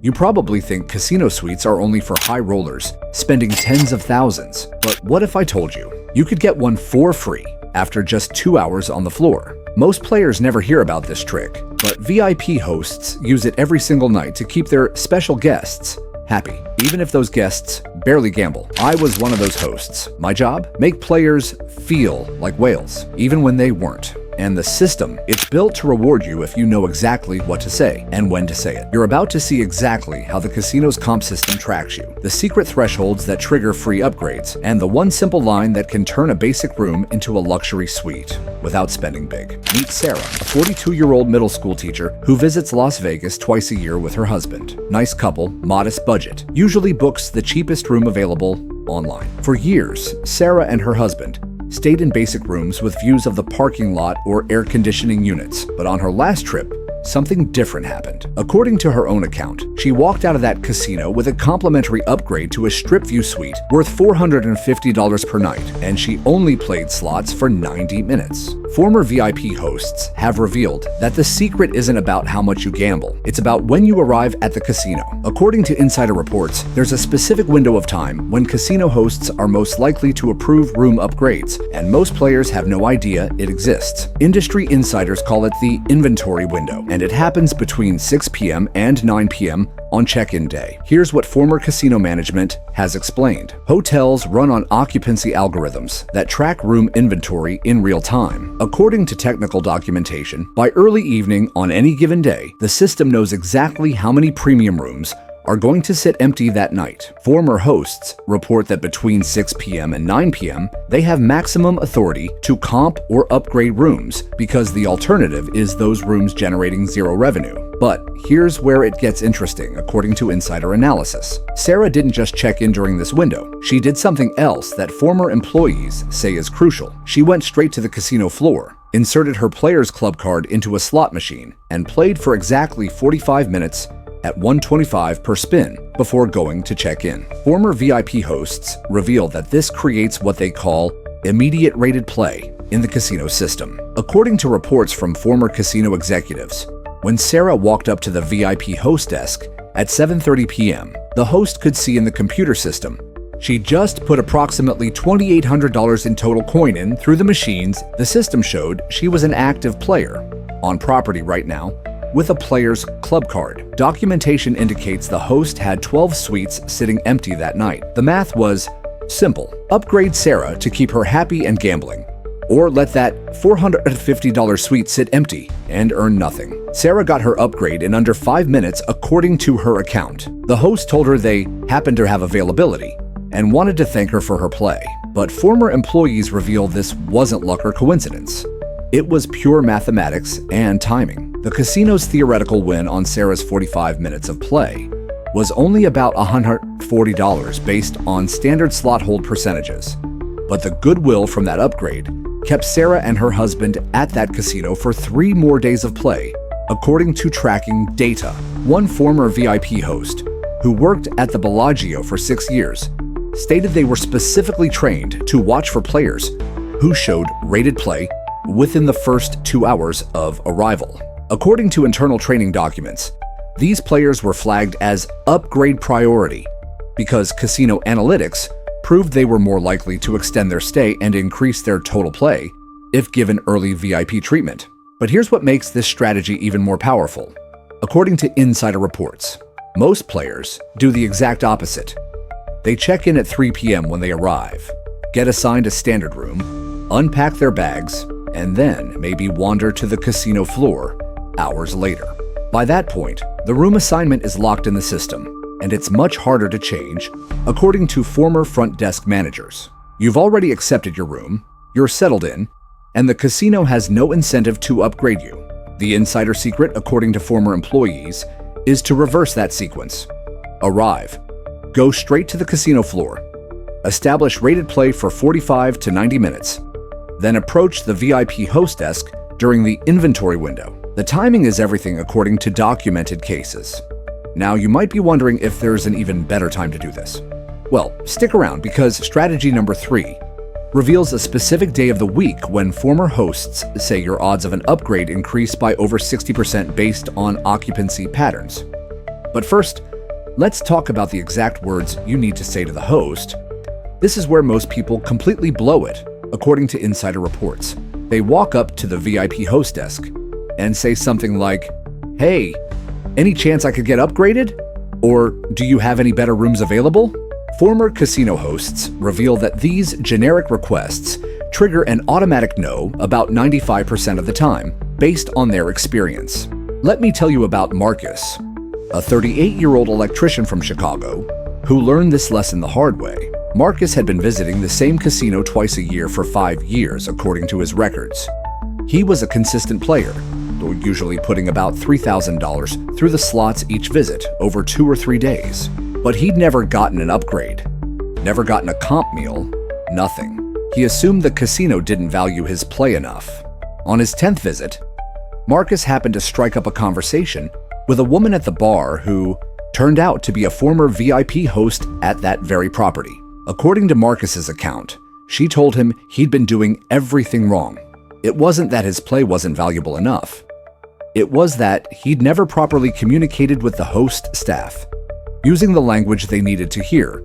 You probably think casino suites are only for high rollers, spending tens of thousands. But what if I told you you could get one for free after just 2 hours on the floor? Most players never hear about this trick, but VIP hosts use it every single night to keep their special guests happy, even if those guests barely gamble. I was one of those hosts. My job? Make players feel like whales, even when they weren't. And the system, it's built to reward you if you know exactly what to say and when to say it. You're about to see exactly how the casino's comp system tracks you, the secret thresholds that trigger free upgrades, and the one simple line that can turn a basic room into a luxury suite without spending big. Meet Sarah, a 42-year-old middle school teacher who visits Las Vegas twice a year with her husband. Nice couple, modest budget, usually books the cheapest room available online. For years, Sarah and her husband stayed in basic rooms with views of the parking lot or air conditioning units. But on her last trip, something different happened. According to her own account, she walked out of that casino with a complimentary upgrade to a strip view suite worth $450 per night, and she only played slots for 90 minutes. Former VIP hosts have revealed that the secret isn't about how much you gamble, it's about when you arrive at the casino. According to insider reports, there's a specific window of time when casino hosts are most likely to approve room upgrades, and most players have no idea it exists. Industry insiders call it the inventory window, and it happens between 6 p.m. and 9 p.m. on check-in day. Here's what former casino management has explained. Hotels run on occupancy algorithms that track room inventory in real time. According to technical documentation, by early evening on any given day, the system knows exactly how many premium rooms are going to sit empty that night. Former hosts report that between 6 p.m. and 9 p.m., they have maximum authority to comp or upgrade rooms because the alternative is those rooms generating zero revenue. But here's where it gets interesting, according to insider analysis. Sarah didn't just check in during this window. She did something else that former employees say is crucial. She went straight to the casino floor, inserted her player's club card into a slot machine, and played for exactly 45 minutes at $125 per spin before going to check in. Former VIP hosts reveal that this creates what they call immediate rated play in the casino system. According to reports from former casino executives, when Sarah walked up to the VIP host desk at 7:30 p.m., the host could see in the computer system she just put approximately $2,800 in total coin in through the machines. The system showed she was an active player on property right now with a player's club card. Documentation indicates the host had 12 suites sitting empty that night. The math was simple. Upgrade Sarah to keep her happy and gambling, or let that $450 suite sit empty and earn nothing. Sarah got her upgrade in under 5 minutes according to her account. The host told her they happened to have availability and wanted to thank her for her play. But former employees revealed this wasn't luck or coincidence. It was pure mathematics and timing. The casino's theoretical win on Sarah's 45 minutes of play was only about $140 based on standard slot hold percentages. But the goodwill from that upgrade kept Sarah and her husband at that casino for 3 more days of play, according to tracking data. One former VIP host, who worked at the Bellagio for 6 years, stated they were specifically trained to watch for players who showed rated play within the first 2 hours of arrival. According to internal training documents, these players were flagged as upgrade priority because casino analytics proved they were more likely to extend their stay and increase their total play if given early VIP treatment. But here's what makes this strategy even more powerful. According to insider reports, most players do the exact opposite. They check in at 3 p.m. when they arrive, get assigned a standard room, unpack their bags, and then maybe wander to the casino floor hours later. By that point, the room assignment is locked in the system, and it's much harder to change, according to former front desk managers. You've already accepted your room, you're settled in, and the casino has no incentive to upgrade you. The insider secret, according to former employees, is to reverse that sequence. Arrive, go straight to the casino floor, establish rated play for 45 to 90 minutes, then approach the VIP host desk during the inventory window. The timing is everything according to documented cases. Now, you might be wondering if there's an even better time to do this. Well, stick around because strategy number 3 reveals a specific day of the week when former hosts say your odds of an upgrade increase by over 60% based on occupancy patterns. But first, Let's talk about the exact words you need to say to the host. This is where most people completely blow it, according to insider reports. They walk up to the VIP host desk and say something like, "Hey, any chance I could get upgraded? Or do you have any better rooms available?" Former casino hosts reveal that these generic requests trigger an automatic no about 95% of the time, based on their experience. Let me tell you about Marcus, a 38-year-old electrician from Chicago who learned this lesson the hard way. Marcus had been visiting the same casino twice a year for 5 years, according to his records. He was a consistent player, usually putting about $3,000 through the slots each visit over 2 or 3 days. But he'd never gotten an upgrade, never gotten a comp meal, nothing. He assumed the casino didn't value his play enough. On his 10th visit, Marcus happened to strike up a conversation with a woman at the bar who turned out to be a former VIP host at that very property. According to Marcus's account, she told him he'd been doing everything wrong. It wasn't that his play wasn't valuable enough. It was that he'd never properly communicated with the host staff, using the language they needed to hear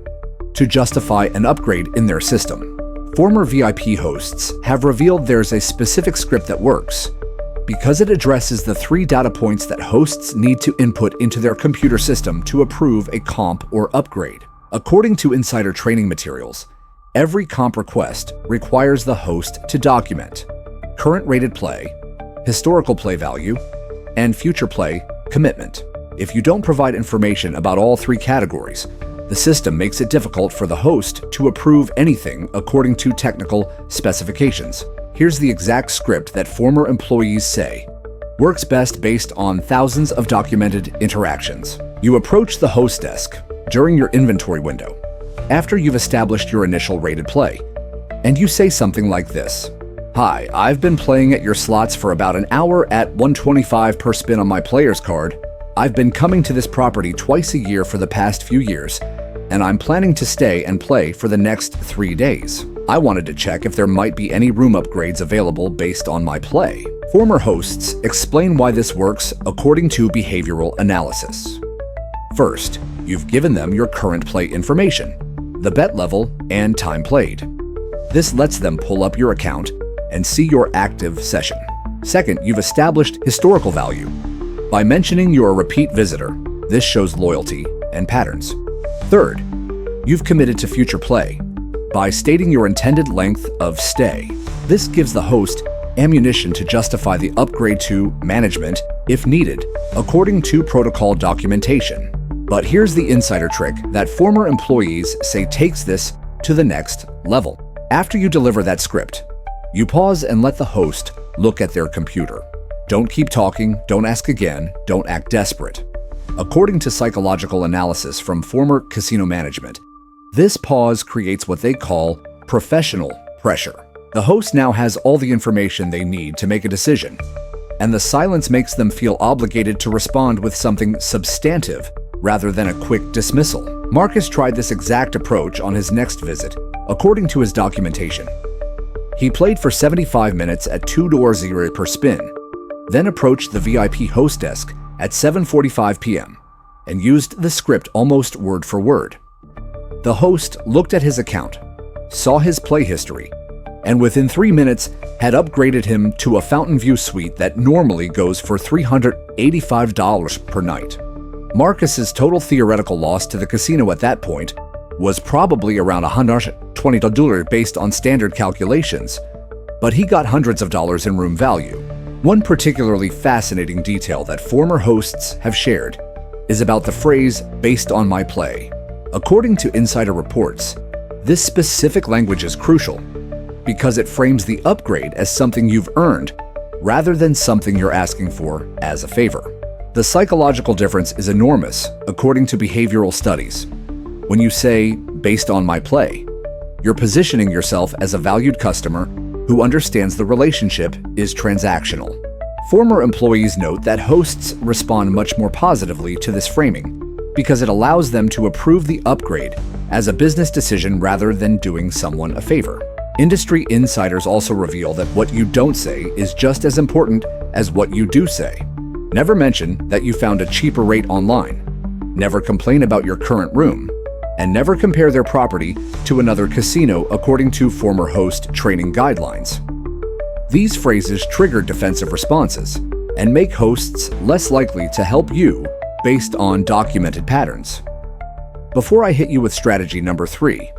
to justify an upgrade in their system. Former VIP hosts have revealed there's a specific script that works because it addresses the 3 data points that hosts need to input into their computer system to approve a comp or upgrade. According to insider training materials, every comp request requires the host to document current rated play, historical play value, and future play commitment. If you don't provide information about all 3 categories, the system makes it difficult for the host to approve anything according to technical specifications. Here's the exact script that former employees say works best based on thousands of documented interactions. You approach the host desk during your inventory window, after you've established your initial rated play, and you say something like this: "Hi, I've been playing at your slots for about an hour at 125 per spin on my player's card. I've been coming to this property twice a year for the past few years, and I'm planning to stay and play for the next 3 days. I wanted to check if there might be any room upgrades available based on my play." Former hosts explain why this works according to behavioral analysis. First, you've given them your current play information, the bet level, and time played. This lets them pull up your account and see your active session. Second, you've established historical value. By mentioning you're a repeat visitor, this shows loyalty and patterns. Third, you've committed to future play by stating your intended length of stay. This gives the host ammunition to justify the upgrade to management if needed, according to protocol documentation. But here's the insider trick that former employees say takes this to the next level. After you deliver that script, you pause and let the host look at their computer. Don't keep talking, don't ask again, don't act desperate. According to psychological analysis from former casino management, this pause creates what they call professional pressure. The host now has all the information they need to make a decision, and the silence makes them feel obligated to respond with something substantive rather than a quick dismissal. Marcus tried this exact approach on his next visit, according to his documentation. He played for 75 minutes at $2.00 per spin, then approached the VIP host desk at 7:45 p.m. and used the script almost word for word. The host looked at his account, saw his play history, and within 3 minutes had upgraded him to a Fountain View suite that normally goes for $385 per night. Marcus's total theoretical loss to the casino at that point was probably around $120 based on standard calculations, but he got hundreds of dollars in room value. One particularly fascinating detail that former hosts have shared is about the phrase, "based on my play." According to insider reports, this specific language is crucial because it frames the upgrade as something you've earned rather than something you're asking for as a favor. The psychological difference is enormous, according to behavioral studies. When you say, "based on my play," you're positioning yourself as a valued customer who understands the relationship is transactional. Former employees note that hosts respond much more positively to this framing because it allows them to approve the upgrade as a business decision rather than doing someone a favor. Industry insiders also reveal that what you don't say is just as important as what you do say. Never mention that you found a cheaper rate online. never complain about your current room, and never compare their property to another casino according to former host training guidelines. These phrases trigger defensive responses and make hosts less likely to help you based on documented patterns. Before I hit you with strategy number 3,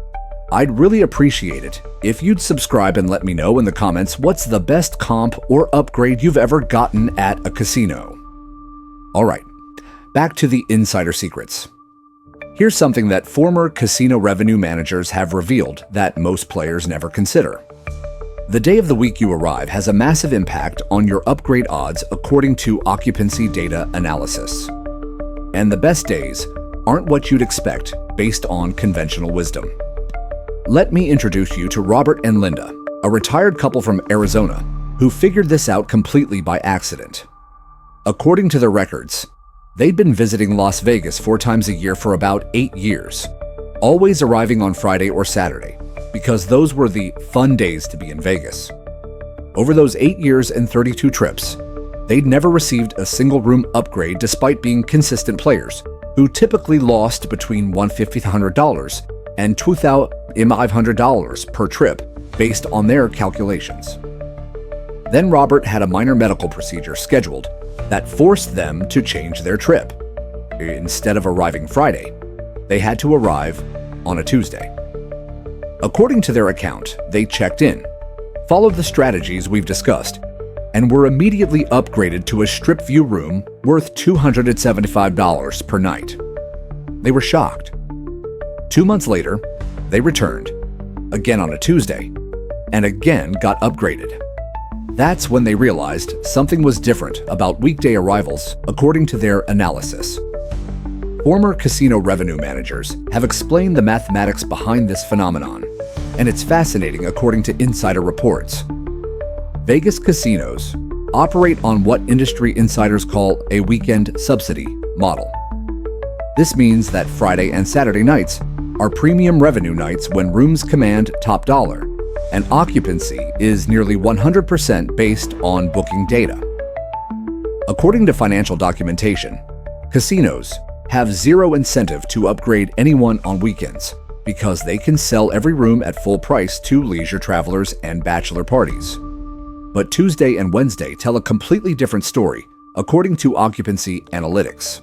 I'd really appreciate it if you'd subscribe and let me know in the comments what's the best comp or upgrade you've ever gotten at a casino. Alright, back to the insider secrets. Here's something that former casino revenue managers have revealed that most players never consider. The day of the week you arrive has a massive impact on your upgrade odds according to occupancy data analysis. And the best days aren't what you'd expect based on conventional wisdom. Let me introduce you to Robert and Linda, a retired couple from Arizona who figured this out completely by accident. According to their records, they'd been visiting Las Vegas 4 times a year for about 8 years, always arriving on Friday or Saturday, because those were the fun days to be in Vegas. Over those 8 years and 32 trips, they'd never received a single room upgrade despite being consistent players, who typically lost between $1,500 and $2,500 per trip based on their calculations. Then Robert had a minor medical procedure scheduled that forced them to change their trip. Instead of arriving Friday, they had to arrive on a Tuesday. According to their account, they checked in, followed the strategies we've discussed, and were immediately upgraded to a strip view room worth $275 per night. They were shocked. 2 months later, they returned, again on a Tuesday, and again got upgraded. That's when they realized something was different about weekday arrivals according to their analysis. Former casino revenue managers have explained the mathematics behind this phenomenon, and it's fascinating according to insider reports. Vegas casinos operate on what industry insiders call a weekend subsidy model. This means that Friday and Saturday nights are premium revenue nights when rooms command top dollar, and occupancy is nearly 100% based on booking data. According to financial documentation, casinos have zero incentive to upgrade anyone on weekends because they can sell every room at full price to leisure travelers and bachelor parties. But Tuesday and Wednesday tell a completely different story, according to occupancy analytics.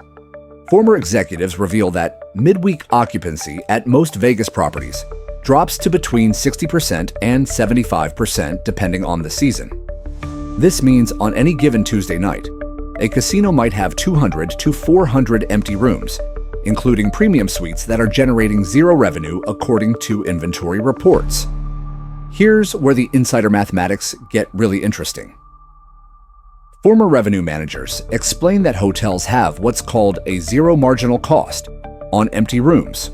Former executives reveal that midweek occupancy at most Vegas properties drops to between 60% and 75% depending on the season. This means on any given Tuesday night, a casino might have 200 to 400 empty rooms, including premium suites that are generating zero revenue according to inventory reports. Here's where the insider mathematics get really interesting. Former revenue managers explain that hotels have what's called a zero marginal cost on empty rooms.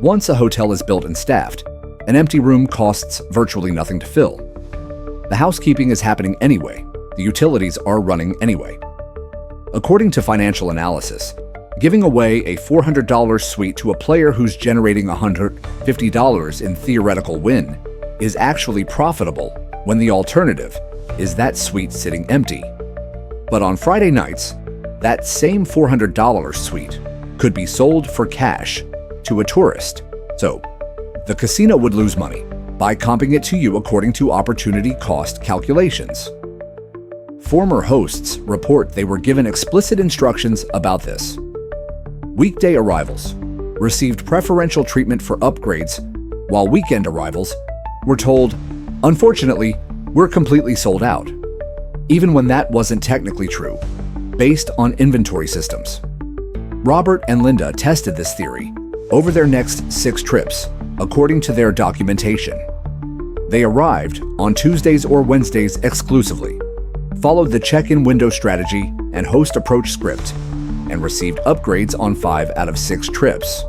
Once a hotel is built and staffed, an empty room costs virtually nothing to fill. The housekeeping is happening anyway. The utilities are running anyway. According to financial analysis, giving away a $400 suite to a player who's generating $150 in theoretical win is actually profitable when the alternative is that suite sitting empty. But on Friday nights, that same $400 suite could be sold for cash to a tourist. So, the casino would lose money by comping it to you according to opportunity cost calculations. Former hosts report they were given explicit instructions about this. Weekday arrivals received preferential treatment for upgrades, while weekend arrivals were told, "Unfortunately, we're completely sold out," even when that wasn't technically true, based on inventory systems. Robert and Linda tested this theory over their next 6 trips, according to their documentation. They arrived on Tuesdays or Wednesdays exclusively, followed the check-in window strategy and host approach script, and received upgrades on 5 out of 6 trips.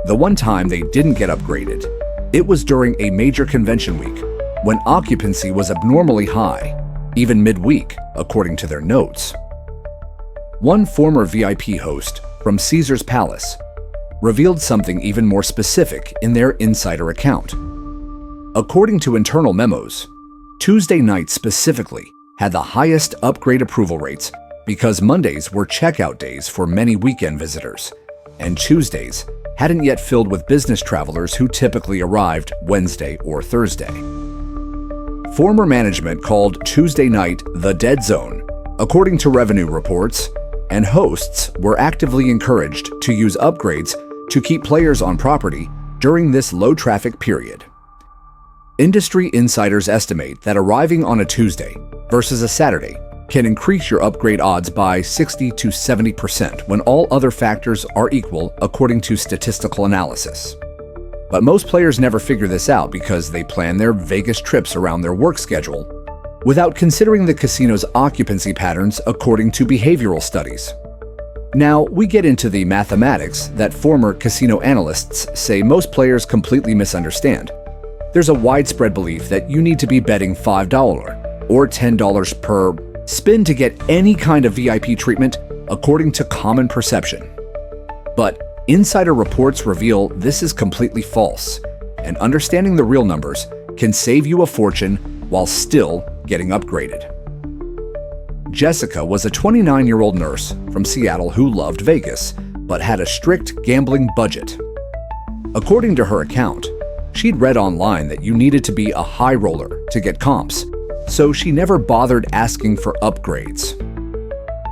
The one time they didn't get upgraded, it was during a major convention week when occupancy was abnormally high, even midweek, according to their notes. One former VIP host from Caesar's Palace revealed something even more specific in their insider account. According to internal memos, Tuesday nights specifically had the highest upgrade approval rates because Mondays were checkout days for many weekend visitors, and Tuesdays hadn't yet filled with business travelers who typically arrived Wednesday or Thursday. Former management called Tuesday night the dead zone, according to revenue reports, and hosts were actively encouraged to use upgrades to keep players on property during this low-traffic period. Industry insiders estimate that arriving on a Tuesday versus a Saturday can increase your upgrade odds by 60 to 70% when all other factors are equal, according to statistical analysis. But most players never figure this out because they plan their Vegas trips around their work schedule without considering the casino's occupancy patterns according to behavioral studies. Now, we get into the mathematics that former casino analysts say most players completely misunderstand. There's a widespread belief that you need to be betting $5 or $10 per spin to get any kind of VIP treatment, according to common perception. But insider reports reveal this is completely false, and understanding the real numbers can save you a fortune while still getting upgraded. Jessica was a 29-year-old nurse from Seattle who loved Vegas, but had a strict gambling budget. According to her account, she'd read online that you needed to be a high roller to get comps, so she never bothered asking for upgrades.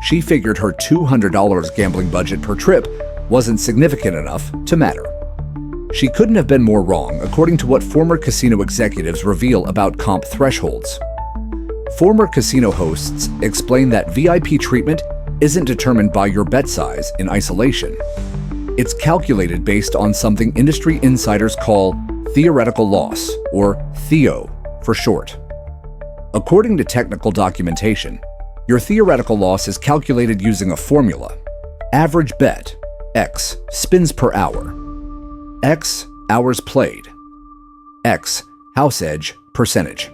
She figured her $200 gambling budget per trip wasn't significant enough to matter. She couldn't have been more wrong, according to what former casino executives reveal about comp thresholds. Former casino hosts explain that VIP treatment isn't determined by your bet size in isolation. It's calculated based on something industry insiders call theoretical loss, or THEO for short. According to technical documentation, your theoretical loss is calculated using a formula: average bet, X spins per hour, X hours played, X house edge percentage.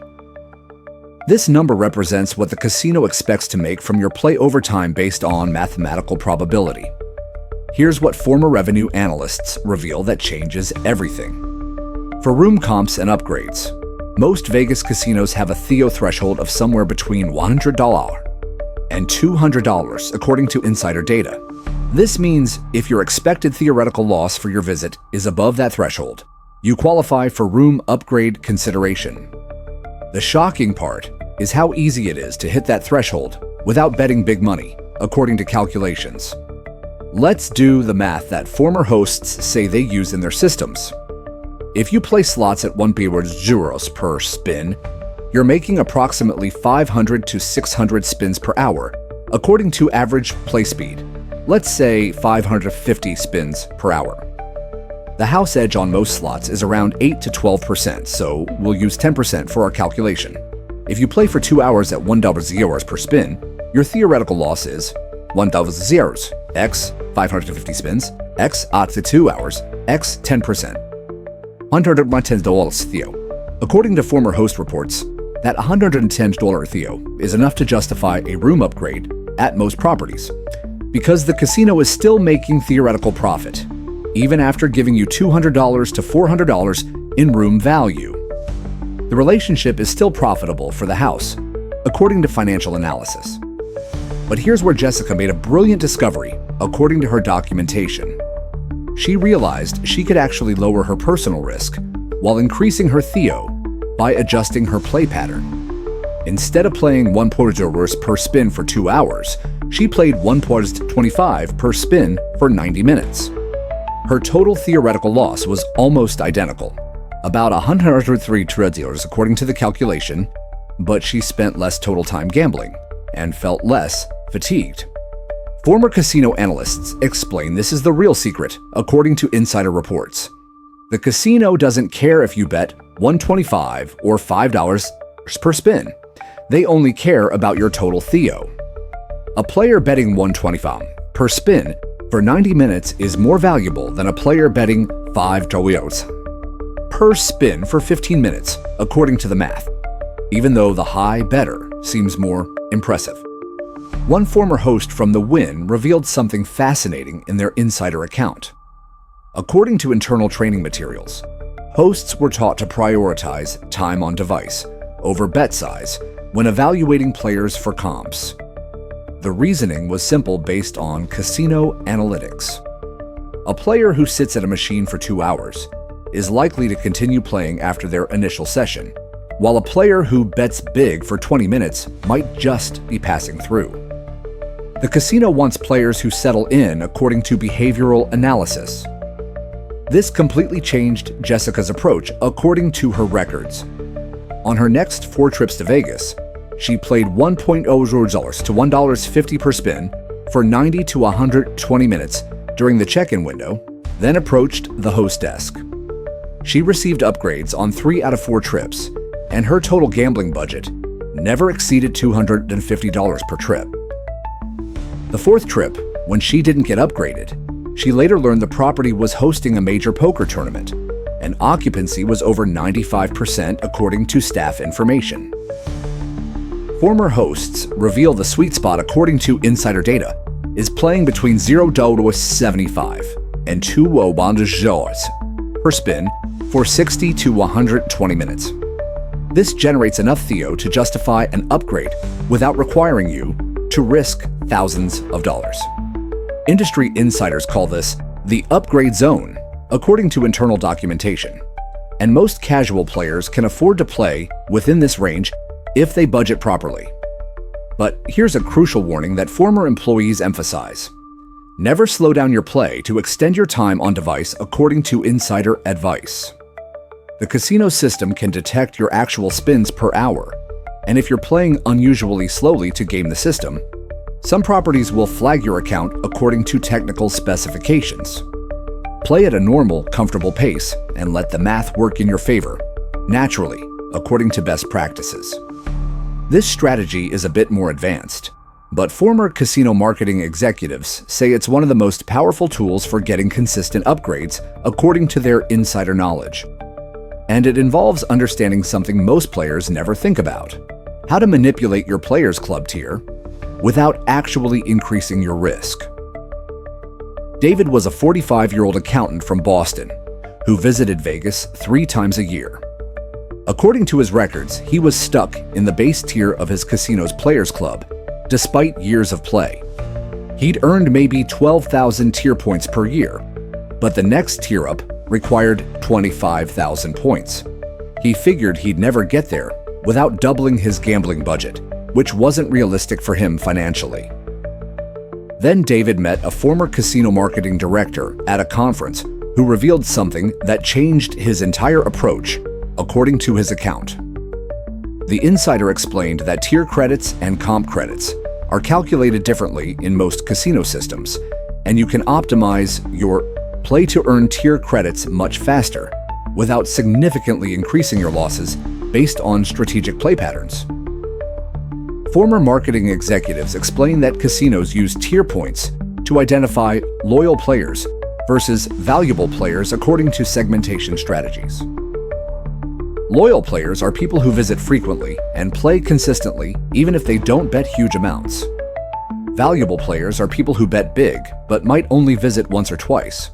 This number represents what the casino expects to make from your play over time based on mathematical probability. Here's what former revenue analysts reveal that changes everything. For room comps and upgrades, most Vegas casinos have a THEO threshold of somewhere between $100 and $200, according to insider data. This means if your expected theoretical loss for your visit is above that threshold, you qualify for room upgrade consideration. The shocking part is how easy it is to hit that threshold without betting big money, according to calculations. Let's do the math that former hosts say they use in their systems. If you play slots at 1 euros per spin, you're making approximately 500 to 600 spins per hour, according to average play speed. Let's say 550 spins per hour. The house edge on most slots is around 8 to 12%, so we'll use 10% for our calculation. If you play for 2 hours at 1 euros per spin, your theoretical loss is 1,000 euros, x 550 spins, x after 2 hours, x 10%. $110 THEO. According to former host reports, that $110 THEO is enough to justify a room upgrade at most properties, because the casino is still making theoretical profit, even after giving you $200 to $400 in room value. The relationship is still profitable for the house, according to financial analysis. But here's where Jessica made a brilliant discovery, according to her documentation. She realized she could actually lower her personal risk while increasing her THEO by adjusting her play pattern. Instead of playing 1 euros per spin for 2 hours, she played 1.25 per spin for 90 minutes. Her total theoretical loss was almost identical, about 103 euros according to the calculation, but she spent less total time gambling and felt less fatigued. Former casino analysts explain this is the real secret, according to insider reports. The casino doesn't care if you bet $1.25 or $5 per spin. They only care about your total THEO. A player betting $1.25 per spin for 90 minutes is more valuable than a player betting $5 per spin for 15 minutes, according to the math, even though the high better seems more impressive. One former host from the Win revealed something fascinating in their insider account. According to internal training materials, hosts were taught to prioritize time on device over bet size when evaluating players for comps. The reasoning was simple based on casino analytics. A player who sits at a machine for 2 hours is likely to continue playing after their initial session, while a player who bets big for 20 minutes might just be passing through. The casino wants players who settle in according to behavioral analysis. This completely changed Jessica's approach according to her records. On her next 4 trips to Vegas, she played $1.00 to $1.50 per spin for 90 to 120 minutes during the check-in window, then approached the host desk. She received upgrades on 3 out of 4 trips, and her total gambling budget never exceeded $250 per trip. The 4th trip, when she didn't get upgraded, she later learned the property was hosting a major poker tournament, and occupancy was over 95% according to staff information. Former hosts reveal the sweet spot, according to insider data, is playing between $0.75 and $2 per spin for 60 to 120 minutes. This generates enough Theo to justify an upgrade without requiring you to risk thousands of dollars. Industry insiders call this the upgrade zone, according to internal documentation, and most casual players can afford to play within this range if they budget properly. But here's a crucial warning that former employees emphasize. Never slow down your play to extend your time on device, according to insider advice. The casino system can detect your actual spins per hour, and if you're playing unusually slowly to game the system, some properties will flag your account according to technical specifications. Play at a normal, comfortable pace and let the math work in your favor, naturally, according to best practices. This strategy is a bit more advanced, but former casino marketing executives say it's one of the most powerful tools for getting consistent upgrades, according to their insider knowledge. And it involves understanding something most players never think about: how to manipulate your Players Club tier without actually increasing your risk. David was a 45-year-old accountant from Boston who visited Vegas 3 times a year. According to his records, he was stuck in the base tier of his casino's Players Club despite years of play. He'd earned maybe 12,000 tier points per year, but the next tier up required 25,000 points. He figured he'd never get there without doubling his gambling budget, which wasn't realistic for him financially. Then David met a former casino marketing director at a conference who revealed something that changed his entire approach, according to his account. The insider explained that tier credits and comp credits are calculated differently in most casino systems, and you can optimize your play-to-earn tier credits much faster without significantly increasing your losses based on strategic play patterns. Former marketing executives explain that casinos use tier points to identify loyal players versus valuable players according to segmentation strategies. Loyal players are people who visit frequently and play consistently even if they don't bet huge amounts. Valuable players are people who bet big but might only visit once or twice.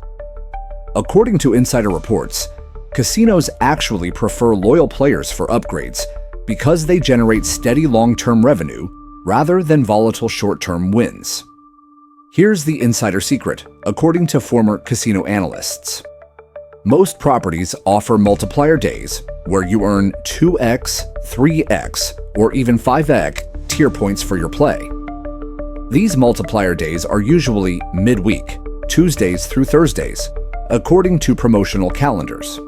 According to insider reports, casinos actually prefer loyal players for upgrades because they generate steady long-term revenue rather than volatile short-term wins. Here's the insider secret, according to former casino analysts. Most properties offer multiplier days where you earn 2x, 3x, or even 5x tier points for your play. These multiplier days are usually midweek, Tuesdays through Thursdays, according to promotional calendars.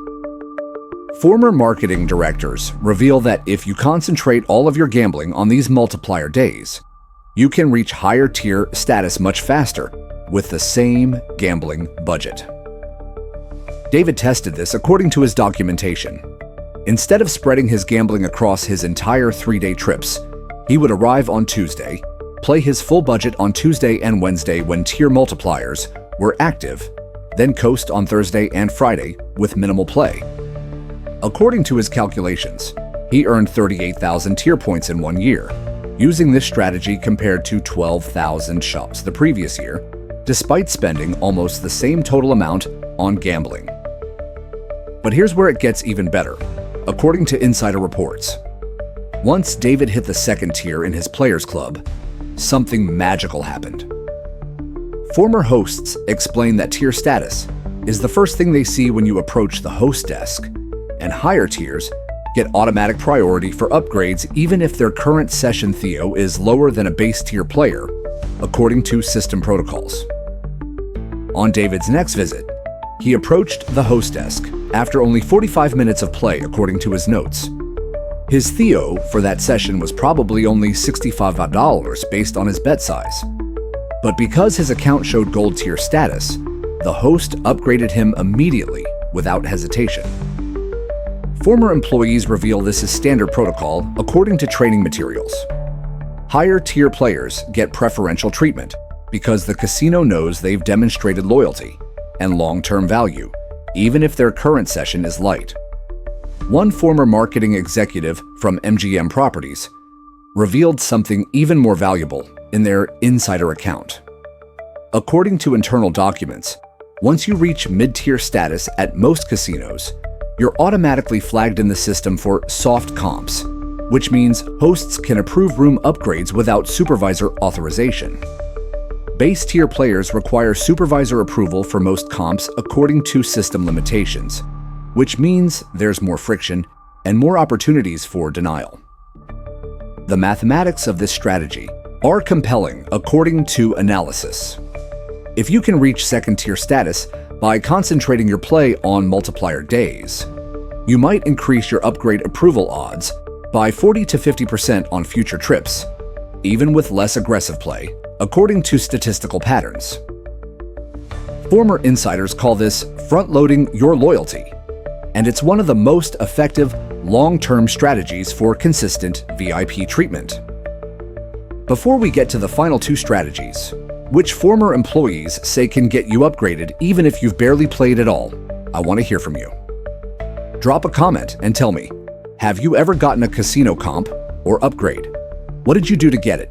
Former marketing directors reveal that if you concentrate all of your gambling on these multiplier days, you can reach higher tier status much faster with the same gambling budget. David tested this according to his documentation. Instead of spreading his gambling across his entire 3-day trips, he would arrive on Tuesday, play his full budget on Tuesday and Wednesday when tier multipliers were active, then coast on Thursday and Friday with minimal play. According to his calculations, he earned 38,000 tier points in 1 year, using this strategy compared to 12,000 shops the previous year, despite spending almost the same total amount on gambling. But here's where it gets even better, according to insider reports. Once David hit the 2nd tier in his Players Club, something magical happened. Former hosts explain that tier status is the first thing they see when you approach the host desk, and higher tiers get automatic priority for upgrades even if their current session Theo is lower than a base tier player, according to system protocols. On David's next visit, he approached the host desk after only 45 minutes of play, according to his notes. His Theo for that session was probably only $65 based on his bet size. But because his account showed gold tier status, the host upgraded him immediately without hesitation. Former employees reveal this is standard protocol according to training materials. Higher tier players get preferential treatment because the casino knows they've demonstrated loyalty and long-term value, even if their current session is light. One former marketing executive from MGM Properties revealed something even more valuable in their insider account. According to internal documents, once you reach mid-tier status at most casinos, you're automatically flagged in the system for soft comps, which means hosts can approve room upgrades without supervisor authorization. Base tier players require supervisor approval for most comps according to system limitations, which means there's more friction and more opportunities for denial. The mathematics of this strategy are compelling according to analysis. If you can reach second-tier status by concentrating your play on multiplier days, you might increase your upgrade approval odds by 40 to 50% on future trips, even with less aggressive play, according to statistical patterns. Former insiders call this front-loading your loyalty, and it's one of the most effective long-term strategies for consistent VIP treatment. Before we get to the final two strategies, which former employees say can get you upgraded even if you've barely played at all, I want to hear from you. Drop a comment and tell me, have you ever gotten a casino comp or upgrade? What did you do to get it?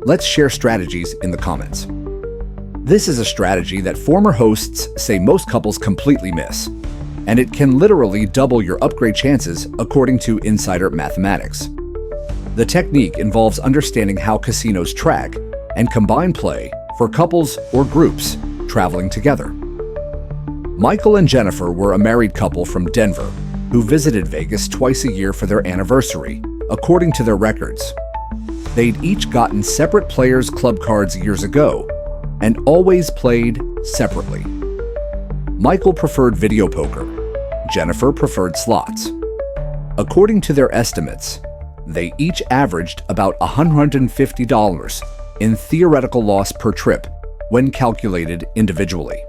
Let's share strategies in the comments. This is a strategy that former hosts say most couples completely miss, and it can literally double your upgrade chances according to insider mathematics. The technique involves understanding how casinos track and combine play for couples or groups traveling together. Michael and Jennifer were a married couple from Denver who visited Vegas twice a year for their anniversary, according to their records. They'd each gotten separate players' club cards years ago and always played separately. Michael preferred video poker. Jennifer preferred slots. According to their estimates, they each averaged about $150 in theoretical loss per trip when calculated individually.